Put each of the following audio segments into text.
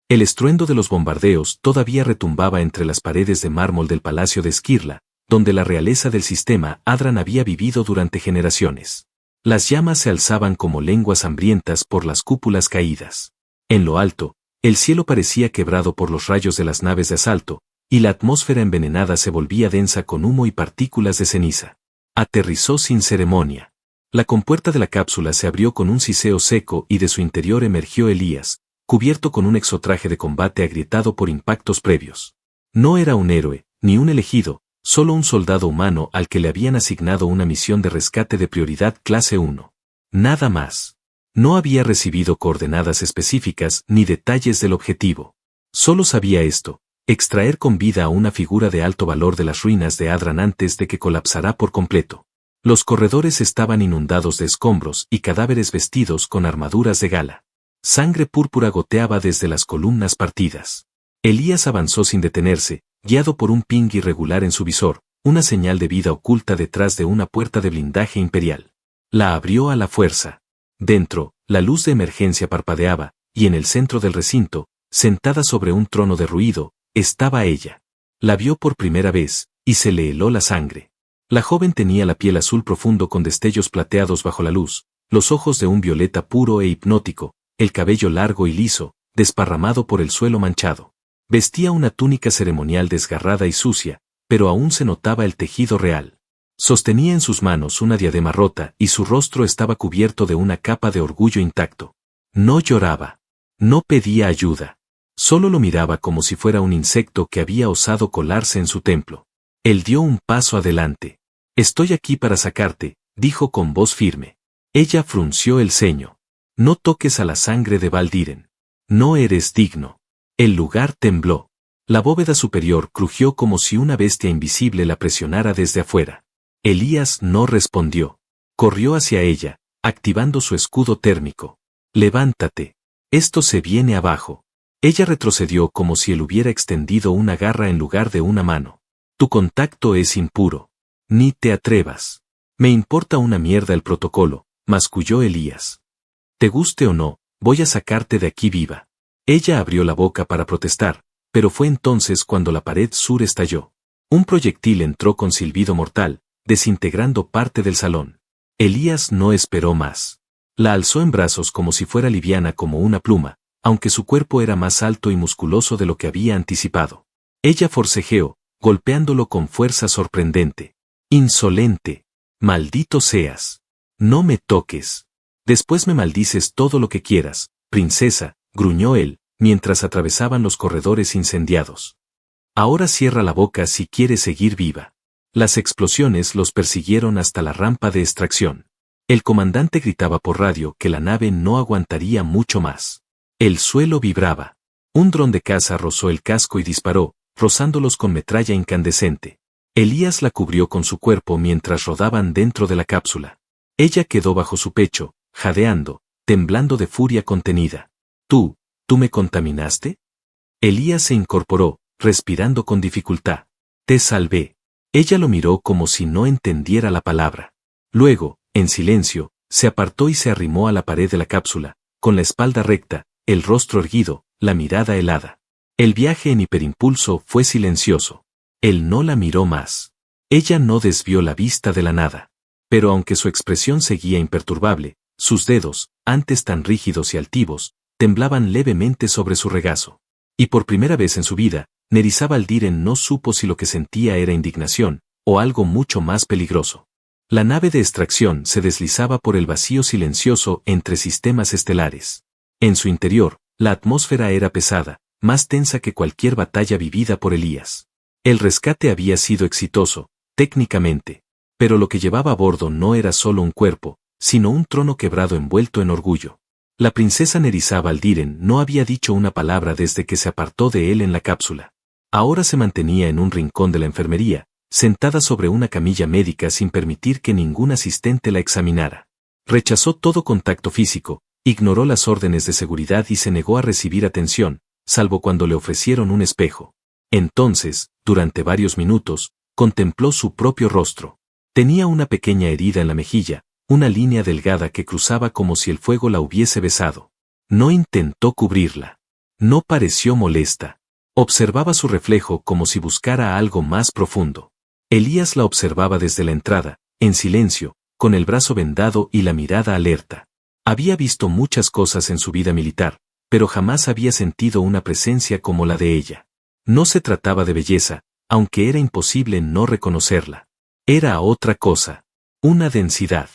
El estruendo de los bombardeos todavía retumbaba entre las paredes de mármol del palacio de Esquirla, donde la realeza del sistema Adran había vivido durante generaciones. Las llamas se alzaban como lenguas hambrientas por las cúpulas caídas. En lo alto, el cielo parecía quebrado por los rayos de las naves de asalto, y la atmósfera envenenada se volvía densa con humo y partículas de ceniza. Aterrizó sin ceremonia. La compuerta de la cápsula se abrió con un siseo seco y de su interior emergió Elías, cubierto con un exotraje de combate agrietado por impactos previos. No era un héroe, ni un elegido, solo un soldado humano al que le habían asignado una misión de rescate de prioridad clase 1. Nada más. No había recibido coordenadas específicas ni detalles del objetivo. Solo sabía esto: extraer con vida a una figura de alto valor de las ruinas de Adran antes de que colapsara por completo. Los corredores estaban inundados de escombros y cadáveres vestidos con armaduras de gala. Sangre púrpura goteaba desde las columnas partidas. Elías avanzó sin detenerse, guiado por un ping irregular en su visor, una señal de vida oculta detrás de una puerta de blindaje imperial. La abrió a la fuerza. Dentro, la luz de emergencia parpadeaba, y en el centro del recinto, sentada sobre un trono derruido, estaba ella. La vio por primera vez, y se le heló la sangre. La joven tenía la piel azul profundo con destellos plateados bajo la luz, los ojos de un violeta puro e hipnótico, el cabello largo y liso, desparramado por el suelo manchado. Vestía una túnica ceremonial desgarrada y sucia, pero aún se notaba el tejido real. Sostenía en sus manos una diadema rota y su rostro estaba cubierto de una capa de orgullo intacto. No lloraba. No pedía ayuda. Solo lo miraba como si fuera un insecto que había osado colarse en su templo. Él dio un paso adelante. «Estoy aquí para sacarte», dijo con voz firme. Ella frunció el ceño. «No toques a la sangre de Valdiren. No eres digno». El lugar tembló. La bóveda superior crujió como si una bestia invisible la presionara desde afuera. Elías no respondió. Corrió hacia ella, activando su escudo térmico. «Levántate. Esto se viene abajo». Ella retrocedió como si él hubiera extendido una garra en lugar de una mano. «Tu contacto es impuro. Ni te atrevas». «Me importa una mierda el protocolo», masculló Elías. «Te guste o no, voy a sacarte de aquí viva». Ella abrió la boca para protestar, pero fue entonces cuando la pared sur estalló. Un proyectil entró con silbido mortal, desintegrando parte del salón. Elías no esperó más. La alzó en brazos como si fuera liviana como una pluma, aunque su cuerpo era más alto y musculoso de lo que había anticipado. Ella forcejeó, golpeándolo con fuerza sorprendente. «Insolente. Maldito seas. No me toques. Después me maldices todo lo que quieras, princesa», gruñó él, mientras atravesaban los corredores incendiados. «Ahora cierra la boca si quieres seguir viva». Las explosiones los persiguieron hasta la rampa de extracción. El comandante gritaba por radio que la nave no aguantaría mucho más. El suelo vibraba. Un dron de caza rozó el casco y disparó, rozándolos con metralla incandescente. Elías la cubrió con su cuerpo mientras rodaban dentro de la cápsula. Ella quedó bajo su pecho, jadeando, temblando de furia contenida. ¿Tú me contaminaste?» Elías se incorporó, respirando con dificultad. «Te salvé». Ella lo miró como si no entendiera la palabra. Luego, en silencio, se apartó y se arrimó a la pared de la cápsula, con la espalda recta, el rostro erguido, la mirada helada. El viaje en hiperimpulso fue silencioso. Él no la miró más. Ella no desvió la vista de la nada. Pero aunque su expresión seguía imperturbable, sus dedos, antes tan rígidos y altivos, temblaban levemente sobre su regazo. Y por primera vez en su vida, Nerissa Valdiren no supo si lo que sentía era indignación, o algo mucho más peligroso. La nave de extracción se deslizaba por el vacío silencioso entre sistemas estelares. En su interior, la atmósfera era pesada, más tensa que cualquier batalla vivida por Elías. El rescate había sido exitoso, técnicamente, pero lo que llevaba a bordo no era solo un cuerpo, sino un trono quebrado envuelto en orgullo. La princesa Nerissa Valdiren no había dicho una palabra desde que se apartó de él en la cápsula. Ahora se mantenía en un rincón de la enfermería, sentada sobre una camilla médica sin permitir que ningún asistente la examinara. Rechazó todo contacto físico, ignoró las órdenes de seguridad y se negó a recibir atención, salvo cuando le ofrecieron un espejo. Entonces, durante varios minutos, contempló su propio rostro. Tenía una pequeña herida en la mejilla, una línea delgada que cruzaba como si el fuego la hubiese besado. No intentó cubrirla. No pareció molesta. Observaba su reflejo como si buscara algo más profundo. Elías la observaba desde la entrada, en silencio, con el brazo vendado y la mirada alerta. Había visto muchas cosas en su vida militar, pero jamás había sentido una presencia como la de ella. No se trataba de belleza, aunque era imposible no reconocerla. Era otra cosa. Una densidad.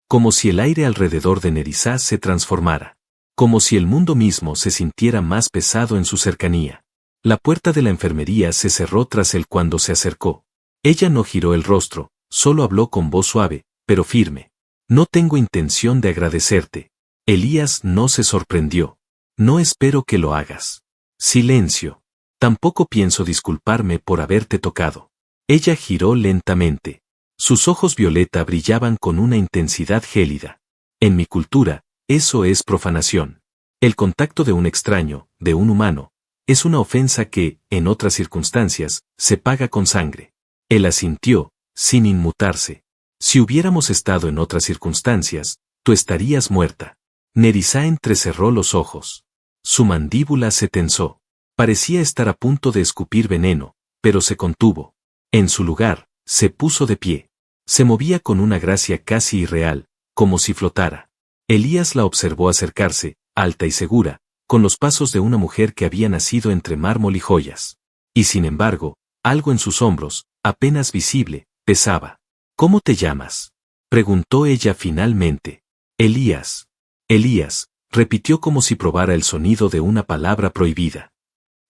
Como si el aire alrededor de Nerissa se transformara. Como si el mundo mismo se sintiera más pesado en su cercanía. La puerta de la enfermería se cerró tras él cuando se acercó. Ella no giró el rostro, solo habló con voz suave, pero firme. No tengo intención de agradecerte. Elías no se sorprendió. No espero que lo hagas. Silencio. Tampoco pienso disculparme por haberte tocado. Ella giró lentamente. Sus ojos violeta brillaban con una intensidad gélida. En mi cultura, eso es profanación. El contacto de un extraño, de un humano, es una ofensa que, en otras circunstancias, se paga con sangre. Él asintió, sin inmutarse. Si hubiéramos estado en otras circunstancias, tú estarías muerta. Nerissa entrecerró los ojos. Su mandíbula se tensó. Parecía estar a punto de escupir veneno, pero se contuvo. En su lugar, se puso de pie. Se movía con una gracia casi irreal, como si flotara. Elías la observó acercarse, alta y segura, con los pasos de una mujer que había nacido entre mármol y joyas. Y sin embargo, algo en sus hombros, apenas visible, pesaba. ¿Cómo te llamas?, preguntó ella finalmente. Elías. Elías, repitió como si probara el sonido de una palabra prohibida.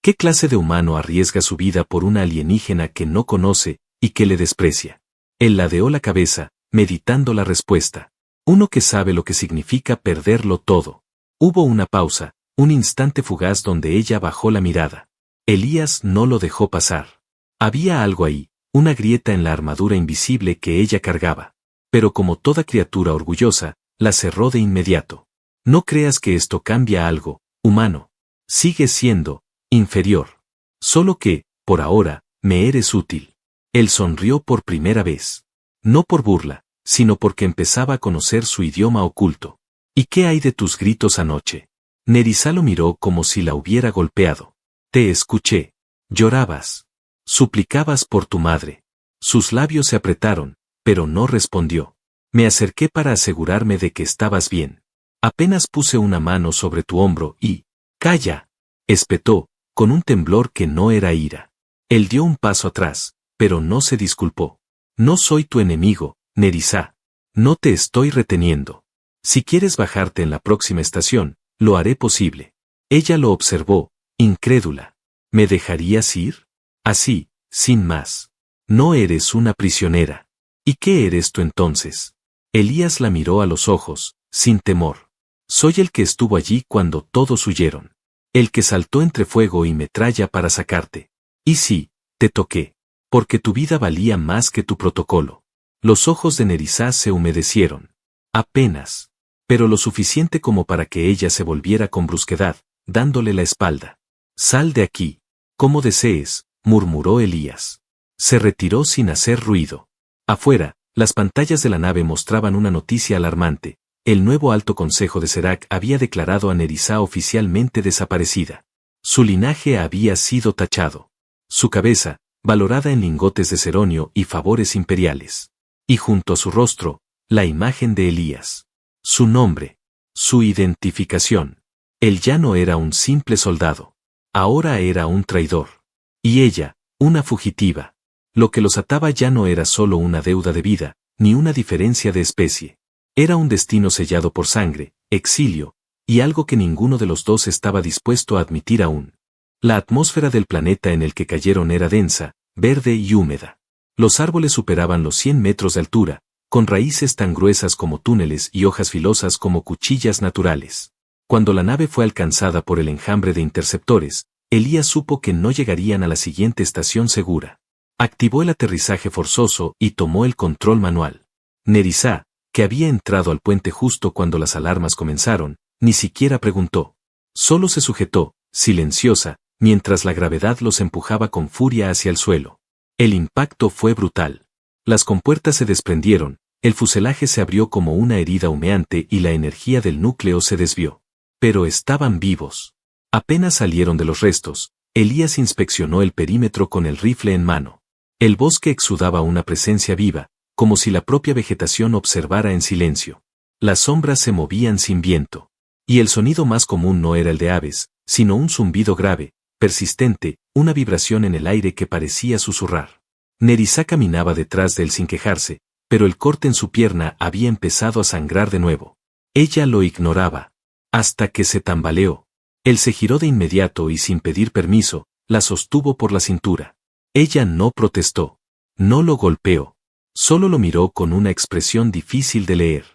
¿Qué clase de humano arriesga su vida por una alienígena que no conoce y que le desprecia? Él ladeó la cabeza, meditando la respuesta. Uno que sabe lo que significa perderlo todo. Hubo una pausa, un instante fugaz donde ella bajó la mirada. Elías no lo dejó pasar. Había algo ahí, una grieta en la armadura invisible que ella cargaba. Pero como toda criatura orgullosa, la cerró de inmediato. No creas que esto cambia algo, humano. Sigues siendo inferior. Solo que, por ahora, me eres útil. Él sonrió por primera vez. No por burla, sino porque empezaba a conocer su idioma oculto. ¿Y qué hay de tus gritos anoche? Nerissa lo miró como si la hubiera golpeado. Te escuché. Llorabas. Suplicabas por tu madre. Sus labios se apretaron, pero no respondió. Me acerqué para asegurarme de que estabas bien. Apenas puse una mano sobre tu hombro y... ¡Calla!, espetó, con un temblor que no era ira. Él dio un paso atrás, pero no se disculpó. No soy tu enemigo, Nerissa. No te estoy reteniendo. Si quieres bajarte en la próxima estación, lo haré posible. Ella lo observó, incrédula. ¿Me dejarías ir? Así, sin más. No eres una prisionera. ¿Y qué eres tú entonces? Elías la miró a los ojos, sin temor. Soy el que estuvo allí cuando todos huyeron. El que saltó entre fuego y metralla para sacarte. Y sí, te toqué. Porque tu vida valía más que tu protocolo. Los ojos de Nerissa se humedecieron. Apenas. Pero lo suficiente como para que ella se volviera con brusquedad, dándole la espalda. Sal de aquí. Como desees, murmuró Elías. Se retiró sin hacer ruido. Afuera, las pantallas de la nave mostraban una noticia alarmante. El nuevo Alto Consejo de Serac había declarado a Nerissa oficialmente desaparecida. Su linaje había sido tachado. Su cabeza, valorada en lingotes de ceronio y favores imperiales. Y junto a su rostro, la imagen de Elías. Su nombre. Su identificación. Él ya no era un simple soldado. Ahora era un traidor. Y ella, una fugitiva. Lo que los ataba ya no era solo una deuda de vida, ni una diferencia de especie. Era un destino sellado por sangre, exilio, y algo que ninguno de los dos estaba dispuesto a admitir aún. La atmósfera del planeta en el que cayeron era densa, verde y húmeda. Los árboles superaban los 100 metros de altura, con raíces tan gruesas como túneles y hojas filosas como cuchillas naturales. Cuando la nave fue alcanzada por el enjambre de interceptores, Elías supo que no llegarían a la siguiente estación segura. Activó el aterrizaje forzoso y tomó el control manual. Nerissa, que había entrado al puente justo cuando las alarmas comenzaron, ni siquiera preguntó. Solo se sujetó, silenciosa, mientras la gravedad los empujaba con furia hacia el suelo. El impacto fue brutal. Las compuertas se desprendieron, el fuselaje se abrió como una herida humeante y la energía del núcleo se desvió. Pero estaban vivos. Apenas salieron de los restos, Elías inspeccionó el perímetro con el rifle en mano. El bosque exudaba una presencia viva, como si la propia vegetación observara en silencio. Las sombras se movían sin viento. Y el sonido más común no era el de aves, sino un zumbido grave, persistente, una vibración en el aire que parecía susurrar. Nerissa caminaba detrás de él sin quejarse, pero el corte en su pierna había empezado a sangrar de nuevo. Ella lo ignoraba. Hasta que se tambaleó. Él se giró de inmediato y sin pedir permiso, la sostuvo por la cintura. Ella no protestó. No lo golpeó. Solo lo miró con una expresión difícil de leer.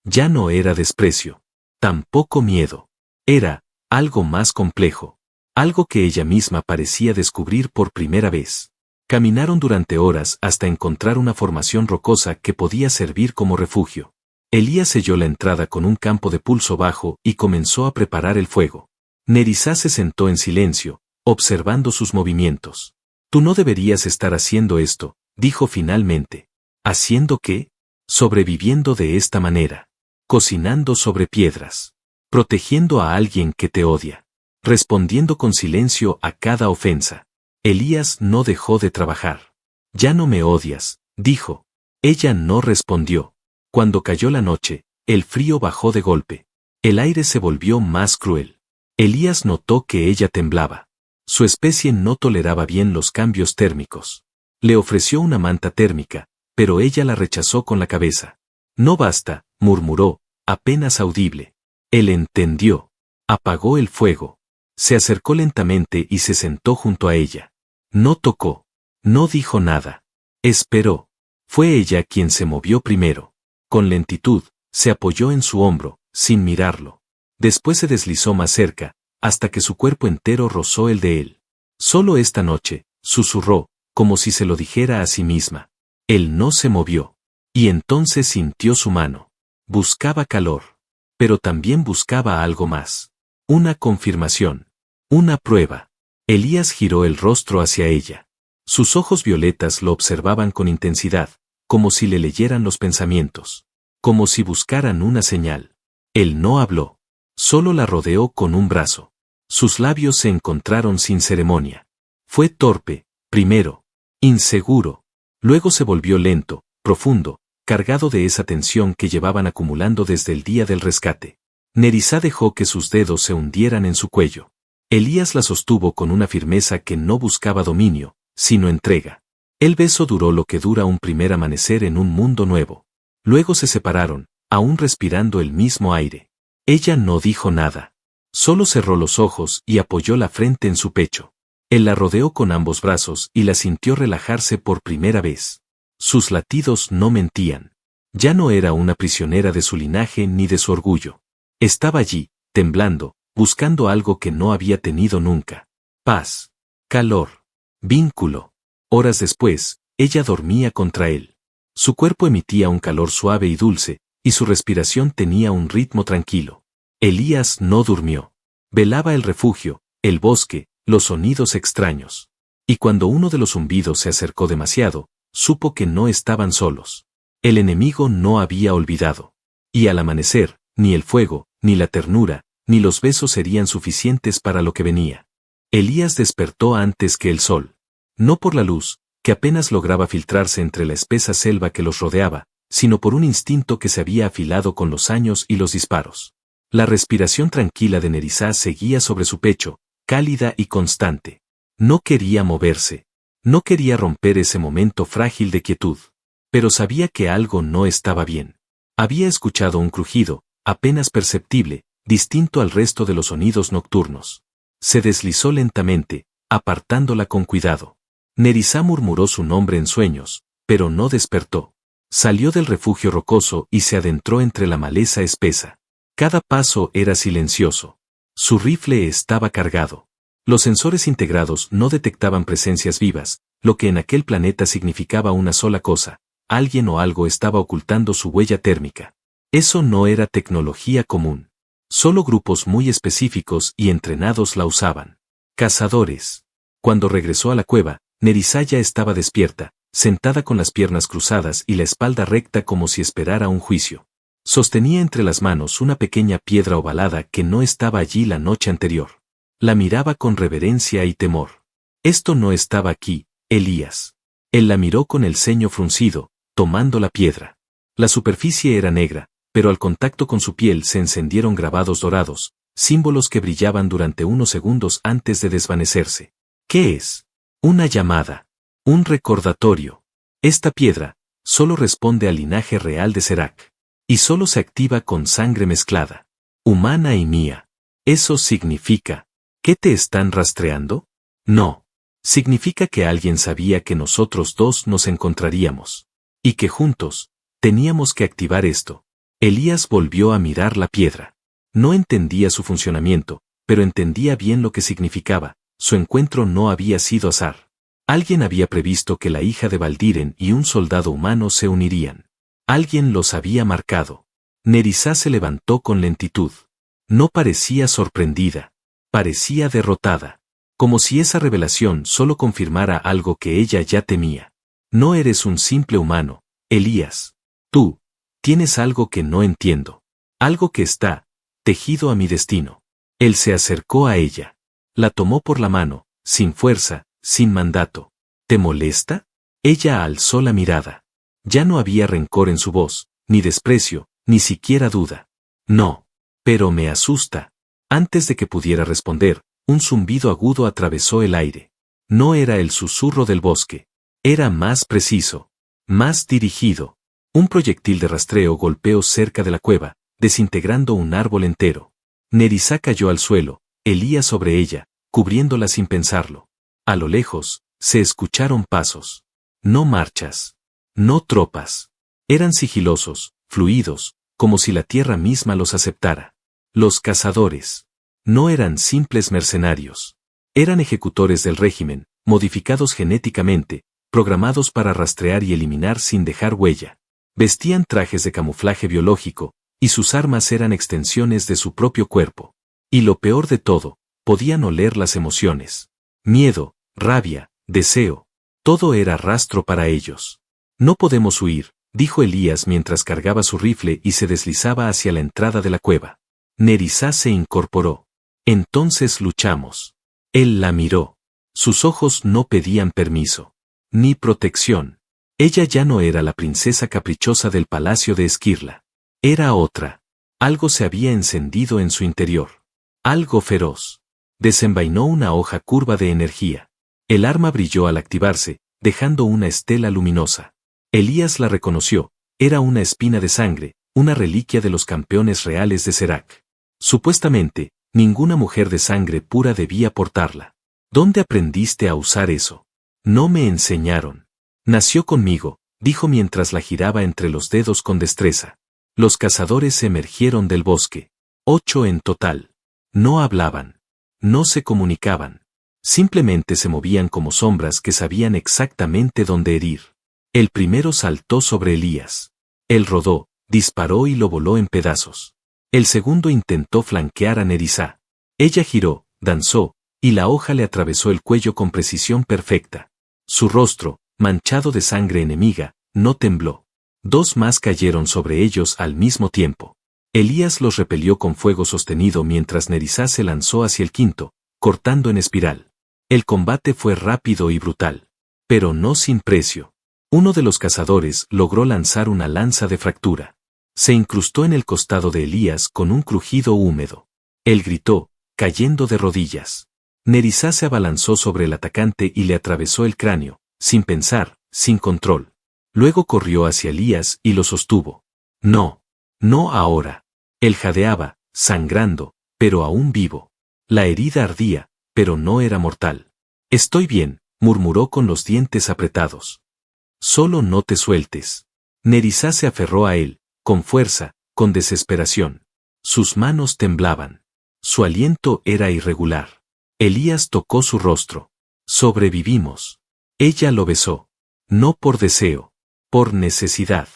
Ya no era desprecio. Tampoco miedo. Era algo más complejo. Algo que ella misma parecía descubrir por primera vez. Caminaron durante horas hasta encontrar una formación rocosa que podía servir como refugio. Elías selló la entrada con un campo de pulso bajo y comenzó a preparar el fuego. Nerissa se sentó en silencio, observando sus movimientos. Tú no deberías estar haciendo esto, dijo finalmente. ¿Haciendo qué? Sobreviviendo de esta manera. Cocinando sobre piedras. Protegiendo a alguien que te odia. Respondiendo con silencio a cada ofensa. Elías no dejó de trabajar. Ya no me odias, dijo. Ella no respondió. Cuando cayó la noche, el frío bajó de golpe. El aire se volvió más cruel. Elías notó que ella temblaba. Su especie no toleraba bien los cambios térmicos. Le ofreció una manta térmica, pero ella la rechazó con la cabeza. No basta, murmuró, apenas audible. Él entendió. Apagó el fuego. Se acercó lentamente y se sentó junto a ella. No tocó. No dijo nada. Esperó. Fue ella quien se movió primero. Con lentitud, se apoyó en su hombro, sin mirarlo. Después se deslizó más cerca, hasta que su cuerpo entero rozó el de él. Solo esta noche, susurró, como si se lo dijera a sí misma. Él no se movió. Y entonces sintió su mano. Buscaba calor. Pero también buscaba algo más. Una confirmación. Una prueba. Elías giró el rostro hacia ella. Sus ojos violetas lo observaban con intensidad, como si le leyeran los pensamientos. Como si buscaran una señal. Él no habló. Solo la rodeó con un brazo. Sus labios se encontraron sin ceremonia. Fue torpe, primero. Inseguro. Luego se volvió lento, profundo, cargado de esa tensión que llevaban acumulando desde el día del rescate. Nerissa dejó que sus dedos se hundieran en su cuello. Elías la sostuvo con una firmeza que no buscaba dominio, sino entrega. El beso duró lo que dura un primer amanecer en un mundo nuevo. Luego se separaron, aún respirando el mismo aire. Ella no dijo nada. Solo cerró los ojos y apoyó la frente en su pecho. Él la rodeó con ambos brazos y la sintió relajarse por primera vez. Sus latidos no mentían. Ya no era una prisionera de su linaje ni de su orgullo. Estaba allí, temblando, buscando algo que no había tenido nunca. Paz. Calor. Vínculo. Horas después, ella dormía contra él. Su cuerpo emitía un calor suave y dulce, y su respiración tenía un ritmo tranquilo. Elías no durmió. Velaba el refugio, el bosque, los sonidos extraños. Y cuando uno de los zumbidos se acercó demasiado, supo que no estaban solos. El enemigo no había olvidado. Y al amanecer, ni el fuego, ni la ternura, ni los besos serían suficientes para lo que venía. Elías despertó antes que el sol. No por la luz, que apenas lograba filtrarse entre la espesa selva que los rodeaba, sino por un instinto que se había afilado con los años y los disparos. La respiración tranquila de Nerissa seguía sobre su pecho, cálida y constante. No quería moverse. No quería romper ese momento frágil de quietud. Pero sabía que algo no estaba bien. Había escuchado un crujido, apenas perceptible, distinto al resto de los sonidos nocturnos. Se deslizó lentamente, apartándola con cuidado. Nerissa murmuró su nombre en sueños, pero no despertó. Salió del refugio rocoso y se adentró entre la maleza espesa. Cada paso era silencioso. Su rifle estaba cargado. Los sensores integrados no detectaban presencias vivas, lo que en aquel planeta significaba una sola cosa: alguien o algo estaba ocultando su huella térmica. Eso no era tecnología común. Solo grupos muy específicos y entrenados la usaban. Cazadores. Cuando regresó a la cueva, Nerissa ya estaba despierta, sentada con las piernas cruzadas y la espalda recta como si esperara un juicio. Sostenía entre las manos una pequeña piedra ovalada que no estaba allí la noche anterior. La miraba con reverencia y temor. Esto no estaba aquí, Elías. Él la miró con el ceño fruncido, tomando la piedra. La superficie era negra, pero al contacto con su piel se encendieron grabados dorados, símbolos que brillaban durante unos segundos antes de desvanecerse. ¿Qué es? Una llamada. Un recordatorio. Esta piedra solo responde al linaje real de Serac. Y solo se activa con sangre mezclada. Humana y mía. Eso significa, ¿qué te están rastreando? No. Significa que alguien sabía que nosotros dos nos encontraríamos. Y que juntos, teníamos que activar esto. Elías volvió a mirar la piedra. No entendía su funcionamiento, pero entendía bien lo que significaba. Su encuentro no había sido azar. Alguien había previsto que la hija de Valdiren y un soldado humano se unirían. Alguien los había marcado. Nerissa se levantó con lentitud. No parecía sorprendida. Parecía derrotada. Como si esa revelación solo confirmara algo que ella ya temía. No eres un simple humano, Elías. Tú, tienes algo que no entiendo. Algo que está tejido a mi destino. Él se acercó a ella. La tomó por la mano, sin fuerza, sin mandato. ¿Te molesta? Ella alzó la mirada. Ya no había rencor en su voz, ni desprecio, ni siquiera duda. No. Pero me asusta. Antes de que pudiera responder, un zumbido agudo atravesó el aire. No era el susurro del bosque. Era más preciso. Más dirigido. Un proyectil de rastreo golpeó cerca de la cueva, desintegrando un árbol entero. Nerissa cayó al suelo, Elías sobre ella, cubriéndola sin pensarlo. A lo lejos, se escucharon pasos. No marchas. No tropas. Eran sigilosos, fluidos, como si la tierra misma los aceptara. Los cazadores. No eran simples mercenarios. Eran ejecutores del régimen, modificados genéticamente, programados para rastrear y eliminar sin dejar huella. Vestían trajes de camuflaje biológico, y sus armas eran extensiones de su propio cuerpo. Y lo peor de todo, podían oler las emociones. Miedo, rabia, deseo. Todo era rastro para ellos. No podemos huir, dijo Elías mientras cargaba su rifle y se deslizaba hacia la entrada de la cueva. Nerissa se incorporó. Entonces luchamos. Él la miró. Sus ojos no pedían permiso. Ni protección. Ella ya no era la princesa caprichosa del palacio de Esquirla. Era otra. Algo se había encendido en su interior. Algo feroz. Desenvainó una hoja curva de energía. El arma brilló al activarse, dejando una estela luminosa. Elías la reconoció. Era una espina de sangre, una reliquia de los campeones reales de Serac. Supuestamente, ninguna mujer de sangre pura debía portarla. ¿Dónde aprendiste a usar eso? No me enseñaron. Nació conmigo, dijo mientras la giraba entre los dedos con destreza. Los cazadores emergieron del bosque. 8 en total. No hablaban. No se comunicaban. Simplemente se movían como sombras que sabían exactamente dónde herir. El primero saltó sobre Elías. Él rodó, disparó y lo voló en pedazos. El segundo intentó flanquear a Nerissa. Ella giró, danzó, y la hoja le atravesó el cuello con precisión perfecta. Su rostro, manchado de sangre enemiga, no tembló. 2 más cayeron sobre ellos al mismo tiempo. Elías los repelió con fuego sostenido mientras Nerissa se lanzó hacia el quinto, cortando en espiral. El combate fue rápido y brutal. Pero no sin precio. Uno de los cazadores logró lanzar una lanza de fractura. Se incrustó en el costado de Elías con un crujido húmedo. Él gritó, cayendo de rodillas. Nerissa se abalanzó sobre el atacante y le atravesó el cráneo, sin pensar, sin control. Luego corrió hacia Elías y lo sostuvo. No. No ahora. Él jadeaba, sangrando, pero aún vivo. La herida ardía, pero no era mortal. Estoy bien, murmuró con los dientes apretados. Solo no te sueltes. Nerissa se aferró a él, con fuerza, con desesperación. Sus manos temblaban. Su aliento era irregular. Elías tocó su rostro. Sobrevivimos. Ella lo besó. No por deseo. Por necesidad.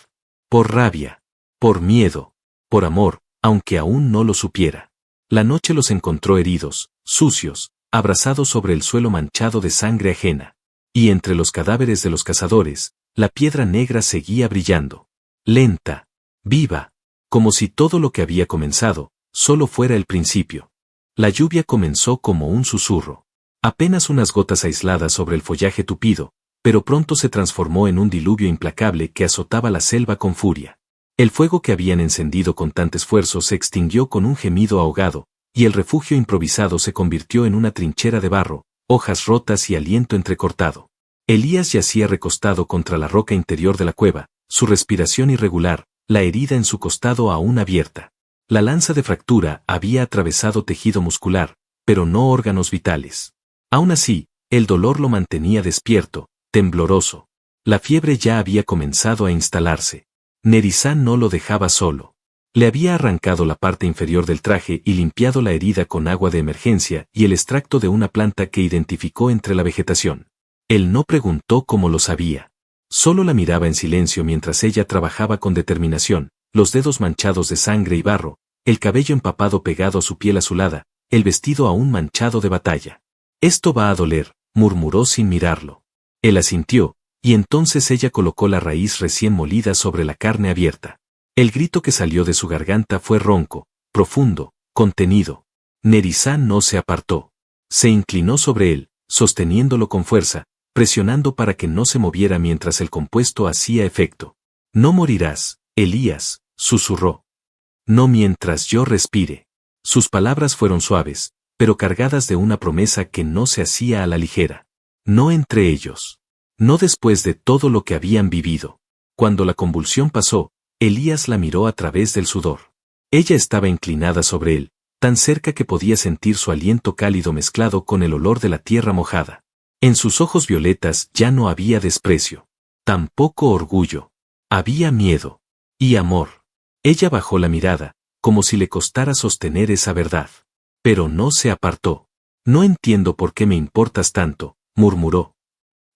Por rabia. Por miedo. Por amor, aunque aún no lo supiera. La noche los encontró heridos, sucios, abrazados sobre el suelo manchado de sangre ajena. Y entre los cadáveres de los cazadores, la piedra negra seguía brillando. Lenta. Viva. Como si todo lo que había comenzado, solo fuera el principio. La lluvia comenzó como un susurro. Apenas unas gotas aisladas sobre el follaje tupido, pero pronto se transformó en un diluvio implacable que azotaba la selva con furia. El fuego que habían encendido con tanto esfuerzo se extinguió con un gemido ahogado, y el refugio improvisado se convirtió en una trinchera de barro, hojas rotas y aliento entrecortado. Elías yacía recostado contra la roca interior de la cueva, su respiración irregular, la herida en su costado aún abierta. La lanza de fractura había atravesado tejido muscular, pero no órganos vitales. Aún así, el dolor lo mantenía despierto, tembloroso. La fiebre ya había comenzado a instalarse. Nerissa no lo dejaba solo. Le había arrancado la parte inferior del traje y limpiado la herida con agua de emergencia y el extracto de una planta que identificó entre la vegetación. Él no preguntó cómo lo sabía. Solo la miraba en silencio mientras ella trabajaba con determinación, los dedos manchados de sangre y barro, el cabello empapado pegado a su piel azulada, el vestido aún manchado de batalla. «Esto va a doler», murmuró sin mirarlo. Él asintió, y entonces ella colocó la raíz recién molida sobre la carne abierta. El grito que salió de su garganta fue ronco, profundo, contenido. Nerissa no se apartó. Se inclinó sobre él, sosteniéndolo con fuerza, presionando para que no se moviera mientras el compuesto hacía efecto. «No morirás, Elías», susurró. «No mientras yo respire». Sus palabras fueron suaves, pero cargadas de una promesa que no se hacía a la ligera. No entre ellos. No después de todo lo que habían vivido. Cuando la convulsión pasó, Elías la miró a través del sudor. Ella estaba inclinada sobre él, tan cerca que podía sentir su aliento cálido mezclado con el olor de la tierra mojada. En sus ojos violetas ya no había desprecio. Tampoco orgullo. Había miedo. Y amor. Ella bajó la mirada, como si le costara sostener esa verdad. Pero no se apartó. «No entiendo por qué me importas tanto», murmuró.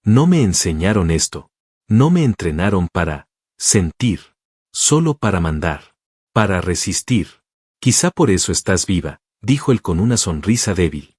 «No me enseñaron esto. No me entrenaron para sentir. Solo para mandar. Para resistir. Quizá por eso estás viva», dijo él con una sonrisa débil.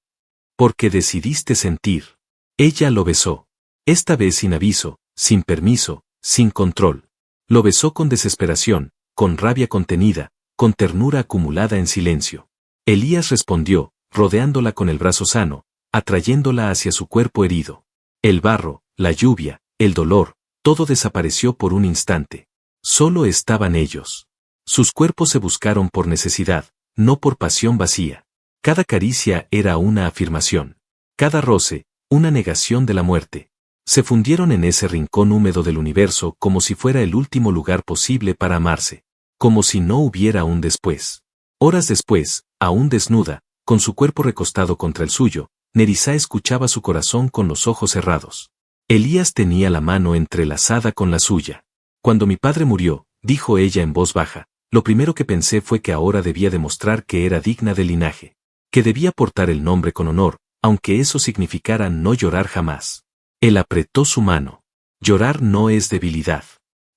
«Porque decidiste sentir». Ella lo besó. Esta vez sin aviso, sin permiso, sin control. Lo besó con desesperación, con rabia contenida, con ternura acumulada en silencio. Elías respondió, rodeándola con el brazo sano, atrayéndola hacia su cuerpo herido. El barro, la lluvia, el dolor, todo desapareció por un instante. Solo estaban ellos. Sus cuerpos se buscaron por necesidad, no por pasión vacía. Cada caricia era una afirmación. Cada roce, una negación de la muerte. Se fundieron en ese rincón húmedo del universo como si fuera el último lugar posible para amarse. Como si no hubiera un después. Horas después, aún desnuda, con su cuerpo recostado contra el suyo, Nerissa escuchaba su corazón con los ojos cerrados. Elías tenía la mano entrelazada con la suya. «Cuando mi padre murió», dijo ella en voz baja, «lo primero que pensé fue que ahora debía demostrar que era digna del linaje. Que debía portar el nombre con honor, aunque eso significara no llorar jamás». Él apretó su mano. «Llorar no es debilidad.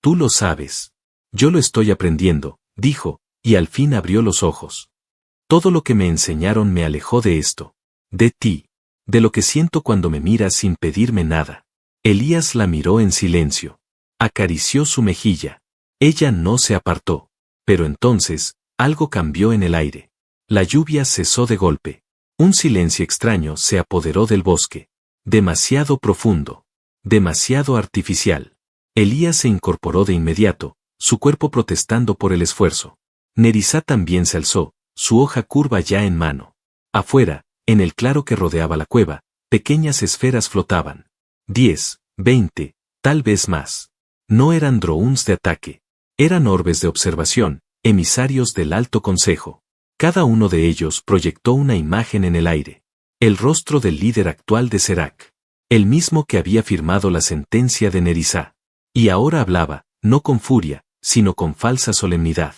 Tú lo sabes». «Yo lo estoy aprendiendo», dijo, y al fin abrió los ojos. «Todo lo que me enseñaron me alejó de esto. De ti. De lo que siento cuando me miras sin pedirme nada». Elías la miró en silencio. Acarició su mejilla. Ella no se apartó. Pero entonces, algo cambió en el aire. La lluvia cesó de golpe. Un silencio extraño se apoderó del bosque. Demasiado profundo. Demasiado artificial. Elías se incorporó de inmediato, su cuerpo protestando por el esfuerzo. Nerissa también se alzó, su hoja curva ya en mano. Afuera, en el claro que rodeaba la cueva, pequeñas esferas flotaban. 10, 20, tal vez más. No eran drones de ataque. Eran orbes de observación, emisarios del Alto Consejo. Cada uno de ellos proyectó una imagen en el aire. El rostro del líder actual de Serac. El mismo que había firmado la sentencia de Nerissa. Y ahora hablaba, no con furia, sino con falsa solemnidad.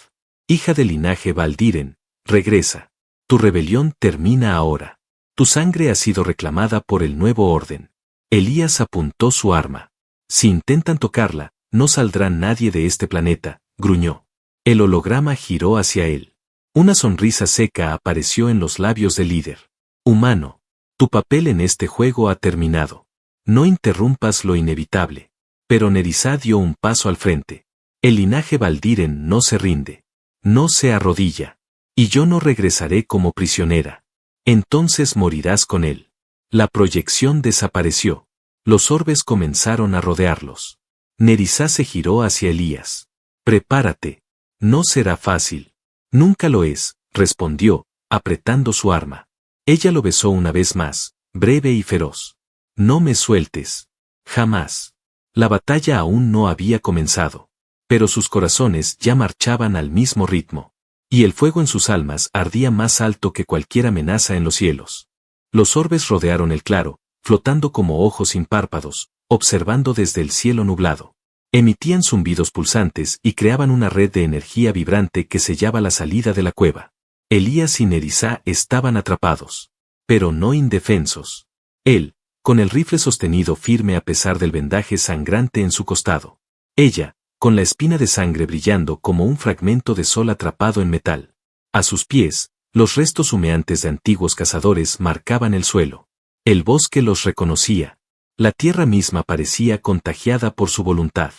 «Hija del linaje Valdiren, regresa. Tu rebelión termina ahora. Tu sangre ha sido reclamada por el nuevo orden». Elías apuntó su arma. «Si intentan tocarla, no saldrá nadie de este planeta», gruñó. El holograma giró hacia él. Una sonrisa seca apareció en los labios del líder. «Humano, tu papel en este juego ha terminado. No interrumpas lo inevitable». Pero Nerissa dio un paso al frente. «El linaje Valdiren no se rinde. No se arrodilla. Y yo no regresaré como prisionera». Entonces morirás con él. La proyección desapareció. Los orbes comenzaron a rodearlos. Nerissa se giró hacia Elías. Prepárate. No será fácil. Nunca lo es, respondió, apretando su arma. Ella lo besó una vez más, breve y feroz. No me sueltes. Jamás. La batalla aún no había comenzado. Pero sus corazones ya marchaban al mismo ritmo. Y el fuego en sus almas ardía más alto que cualquier amenaza en los cielos. Los orbes rodearon el claro, flotando como ojos sin párpados, observando desde el cielo nublado. Emitían zumbidos pulsantes y creaban una red de energía vibrante que sellaba la salida de la cueva. Elías y Nerissa estaban atrapados. Pero no indefensos. Él, con el rifle sostenido firme a pesar del vendaje sangrante en su costado. Ella, con la espina de sangre brillando como un fragmento de sol atrapado en metal. A sus pies, los restos humeantes de antiguos cazadores marcaban el suelo. El bosque los reconocía. La tierra misma parecía contagiada por su voluntad.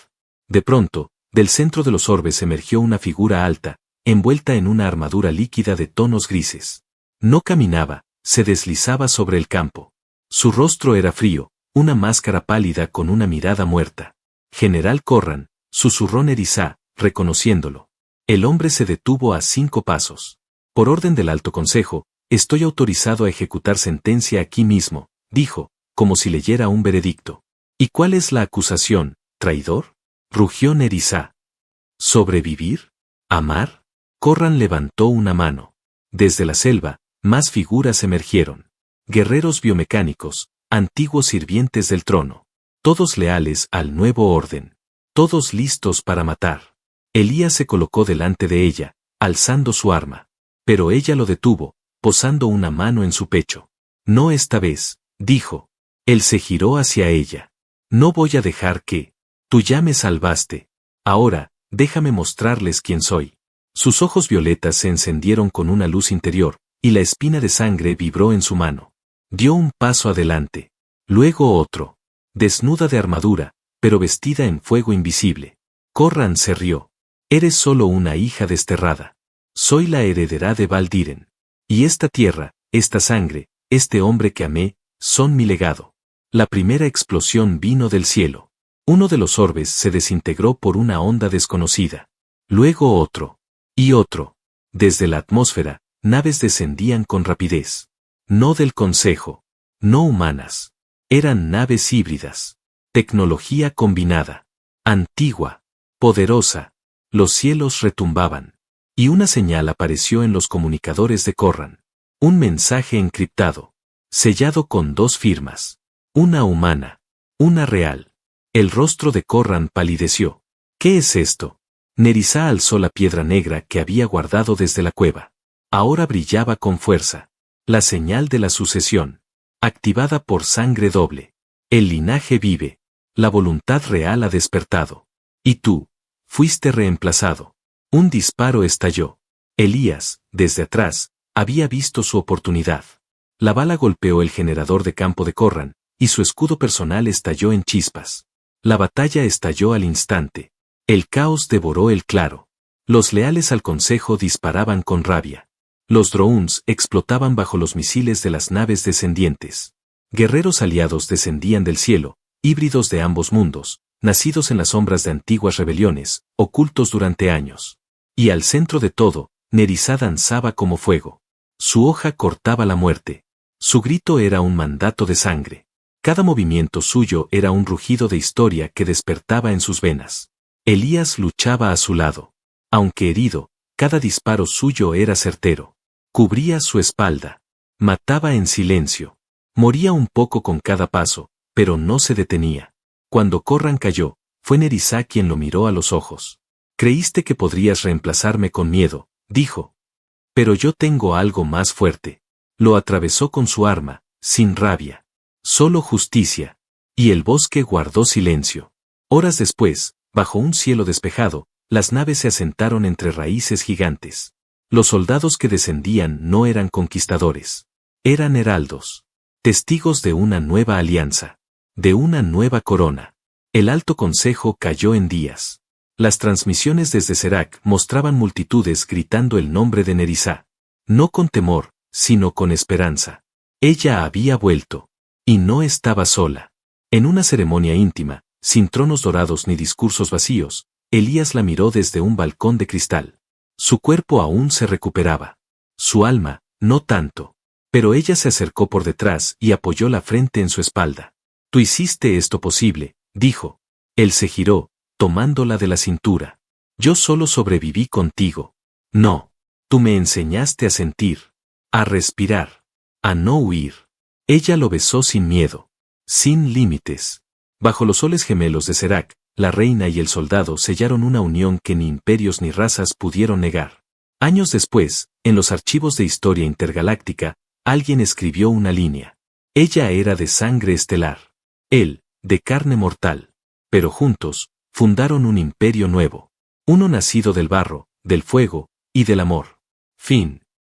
De pronto, del centro de los orbes emergió una figura alta, envuelta en una armadura líquida de tonos grises. No caminaba, se deslizaba sobre el campo. Su rostro era frío, una máscara pálida con una mirada muerta. General Corran, susurró Nerissa, reconociéndolo. El hombre se detuvo a 5 pasos. Por orden del Alto Consejo, estoy autorizado a ejecutar sentencia aquí mismo, dijo, como si leyera un veredicto. ¿Y cuál es la acusación, traidor? Rugió Nerissa. ¿Sobrevivir? ¿Amar? Corran levantó una mano. Desde la selva, más figuras emergieron. Guerreros biomecánicos, antiguos sirvientes del trono. Todos leales al nuevo orden. Todos listos para matar. Elías se colocó delante de ella, alzando su arma. Pero ella lo detuvo, posando una mano en su pecho. No esta vez, dijo. Él se giró hacia ella. No voy a dejar que. Tú ya me salvaste. Ahora, déjame mostrarles quién soy. Sus ojos violetas se encendieron con una luz interior, y la espina de sangre vibró en su mano. Dio un paso adelante. Luego otro. Desnuda de armadura, pero vestida en fuego invisible. Corran se rió. Eres solo una hija desterrada. Soy la heredera de Valdiren. Y esta tierra, esta sangre, este hombre que amé, son mi legado. La primera explosión vino del cielo. Uno de los orbes se desintegró por una onda desconocida. Luego otro. Y otro. Desde la atmósfera, naves descendían con rapidez. No del Consejo. No humanas. Eran naves híbridas. Tecnología combinada. Antigua. Poderosa. Los cielos retumbaban. Y una señal apareció en los comunicadores de Corran. Un mensaje encriptado. Sellado con 2 firmas. Una humana. Una real. El rostro de Corran palideció. ¿Qué es esto? Nerissa alzó la piedra negra que había guardado desde la cueva. Ahora brillaba con fuerza. La señal de la sucesión. Activada por sangre doble. El linaje vive. La voluntad real ha despertado. Y tú, fuiste reemplazado. Un disparo estalló. Elías, desde atrás, había visto su oportunidad. La bala golpeó el generador de campo de Corran, y su escudo personal estalló en chispas. La batalla estalló al instante. El caos devoró el claro. Los leales al consejo disparaban con rabia. Los drones explotaban bajo los misiles de las naves descendientes. Guerreros aliados descendían del cielo, híbridos de ambos mundos, nacidos en las sombras de antiguas rebeliones, ocultos durante años. Y al centro de todo, Nerissa danzaba como fuego. Su hoja cortaba la muerte. Su grito era un mandato de sangre. Cada movimiento suyo era un rugido de historia que despertaba en sus venas. Elías luchaba a su lado. Aunque herido, cada disparo suyo era certero. Cubría su espalda. Mataba en silencio. Moría un poco con cada paso, pero no se detenía. Cuando Corran cayó, fue Nerissa quien lo miró a los ojos. Creíste que podrías reemplazarme con miedo, dijo. Pero yo tengo algo más fuerte. Lo atravesó con su arma, sin rabia. Solo justicia. Y el bosque guardó silencio. Horas después, bajo un cielo despejado, las naves se asentaron entre raíces gigantes. Los soldados que descendían no eran conquistadores. Eran heraldos. Testigos de una nueva alianza. De una nueva corona. El Alto Consejo cayó en días. Las transmisiones desde Serac mostraban multitudes gritando el nombre de Nerissa. No con temor, sino con esperanza. Ella había vuelto. Y no estaba sola. En una ceremonia íntima, sin tronos dorados ni discursos vacíos, Elías la miró desde un balcón de cristal. Su cuerpo aún se recuperaba. Su alma, no tanto. Pero ella se acercó por detrás y apoyó la frente en su espalda. Tú hiciste esto posible, dijo. Él se giró, tomándola de la cintura. Yo solo sobreviví contigo. No. Tú me enseñaste a sentir. A respirar. A no huir. Ella lo besó sin miedo. Sin límites. Bajo los soles gemelos de Serac, la reina y el soldado sellaron una unión que ni imperios ni razas pudieron negar. Años después, en los archivos de historia intergaláctica, alguien escribió una línea. Ella era de sangre estelar. Él, de carne mortal. Pero juntos, fundaron un imperio nuevo. Uno nacido del barro, del fuego y del amor. Fin.